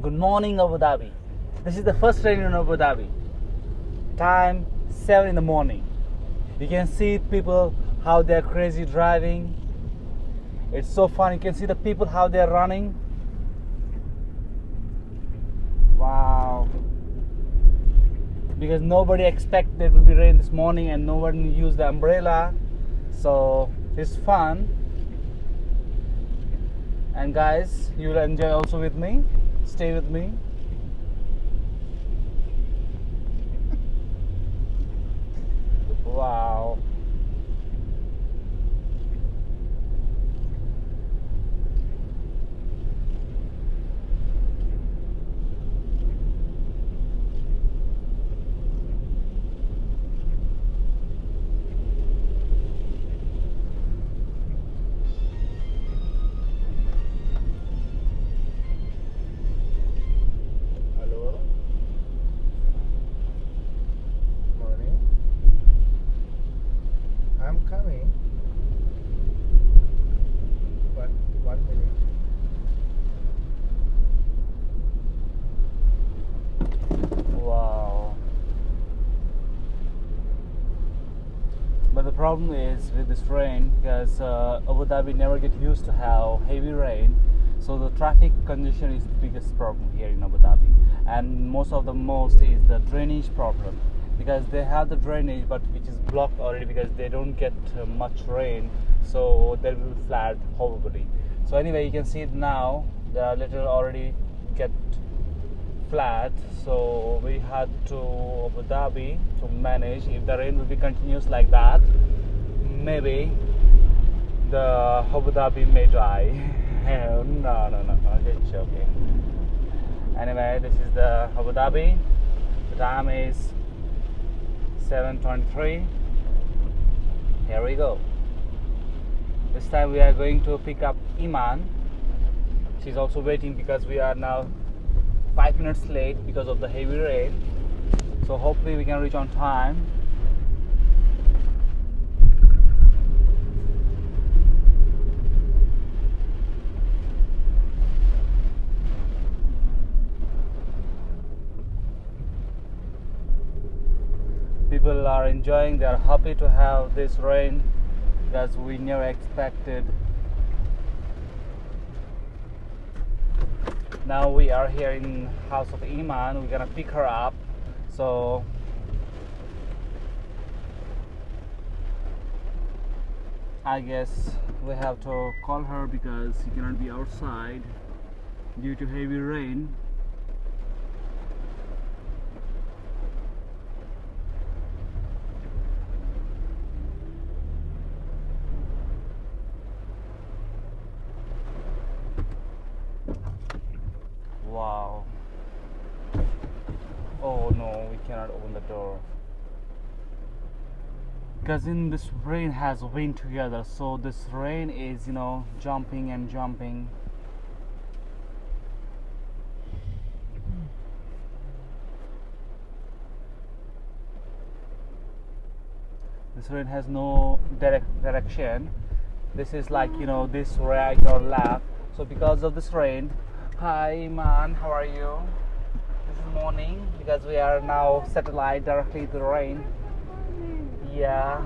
Good morning, Abu Dhabi. This is the first train in Abu Dhabi. Time 7 in the morning. You can see people how they're crazy driving. It's so fun. You can see the people how they're running. Wow. Because nobody expected there will be rain this morning and no one used the umbrella. So it's fun. And guys, you will enjoy also with me. Stay with me. Wow. I'm coming, but 1 minute. Wow. But the problem is with this rain, because Abu Dhabi never get used to have heavy rain, so the traffic congestion is the biggest problem here in Abu Dhabi, and most is the drainage problem, because they have the drainage but which is blocked already because they don't get much rain, so they will flat probably. So anyway, you can see it now, the little already get flat, so we had to Abu Dhabi to manage. If the rain will be continuous like that, maybe the Abu Dhabi may die. no, just joking. Anyway, this is the Abu Dhabi. The time is 7:23. Here we go. This time we are going to pick up Iman. She's also waiting because we are now 5 minutes late because of the heavy rain. So hopefully we can reach on time. People are enjoying, they are happy to have this rain because we never expected. Now we are here in house of Iman. We're gonna pick her up, so I guess we have to call her because she cannot be outside due to heavy rain. Wow. Oh no, we cannot open the door. Because in this rain has wind together, so this rain is, jumping and jumping. This rain has no direction. This is like, this right or left. So because of this rain, hi man, how are you? This is morning because we are now satellite directly to the rain. Yeah.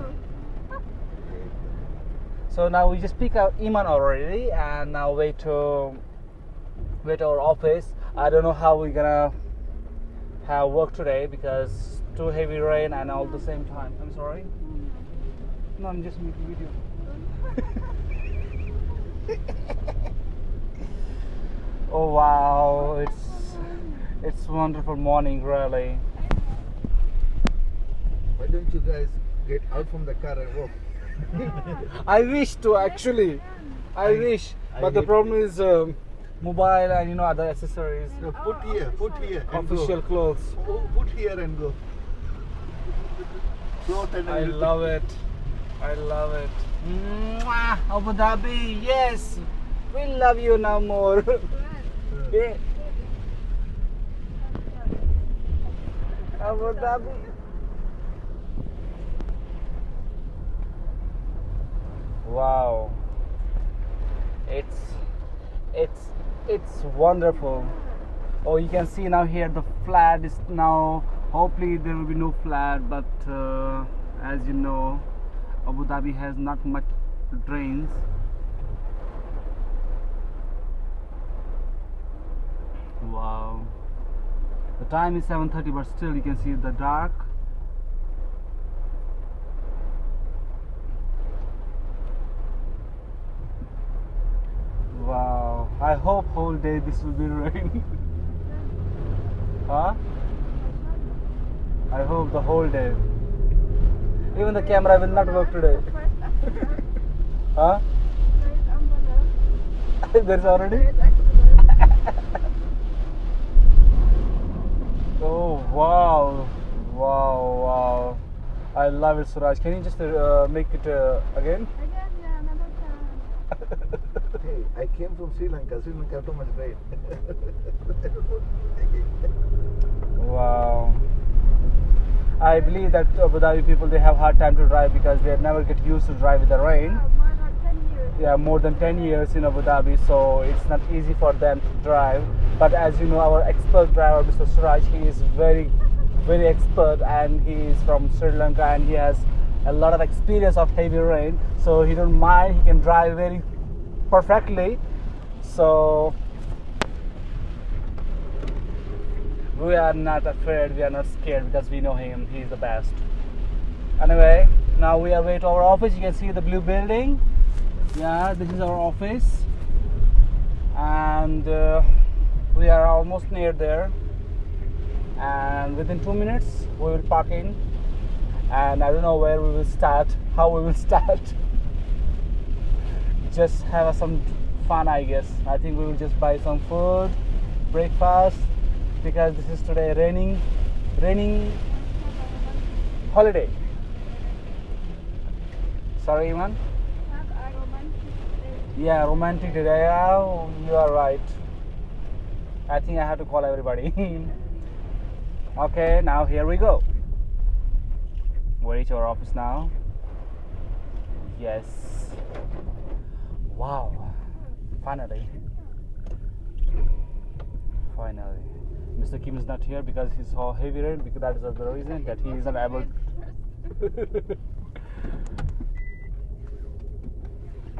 So now we just pick up Iman already and now wait our office. I don't know how we're gonna have work today because too heavy rain and all the same time. I'm sorry. No, I'm just making video. Oh wow, it's wonderful morning really. Why don't you guys get out from the car and walk? I wish to actually. I wish, but the problem is mobile and other accessories. No, put here and Official go. clothes. Put here and go. I love it. I love it. Mwah, Abu Dhabi, yes. We love you now more. Yeah. Abu Dhabi. Wow. It's wonderful. Oh, you can see now here the flood is now. Hopefully there will be no flood, but as you know, Abu Dhabi has not much drains. Wow. The time is 7:30, but still you can see the dark. Wow. I hope whole day this will be rain. Huh? I hope the whole day. Even the camera will not work today. Huh? There's already? Oh wow. Wow, wow. I love it, Suraj. Can you just make it again? Hey, I came from Sri Lanka. Sri Lanka too much rain. Wow. I believe that Abu Dhabi people, they have hard time to drive because they never get used to drive with the rain. Yeah, more than 10 years in Abu Dhabi, so it's not easy for them to drive. But as you know, our expert driver, Mr. Suraj, he is very, very expert, and he is from Sri Lanka, and he has a lot of experience of heavy rain, so he don't mind. He can drive very perfectly. So we are not afraid, we are not scared, because we know him. He is the best. Anyway, now we are way to our office. You can see the blue building. Yeah, this is our office, and we are almost near there, and within 2 minutes we will park in, and I don't know where we will start, how we will start. Just have some fun, I guess. I think we will just buy some food, breakfast, because this is today raining holiday. Sorry, Iman? Yeah, romantic today. Yeah, you are right. I think I have to call everybody. Okay, now here we go. We reach our office now. Yes. Wow. Finally. Mr. Kim is not here because he saw heavy rain, because that is the reason that he is not able to.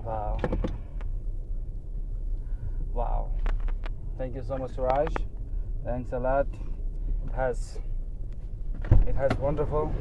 Wow. Wow. Thank you so much, Suraj. Thanks a lot. It has wonderful.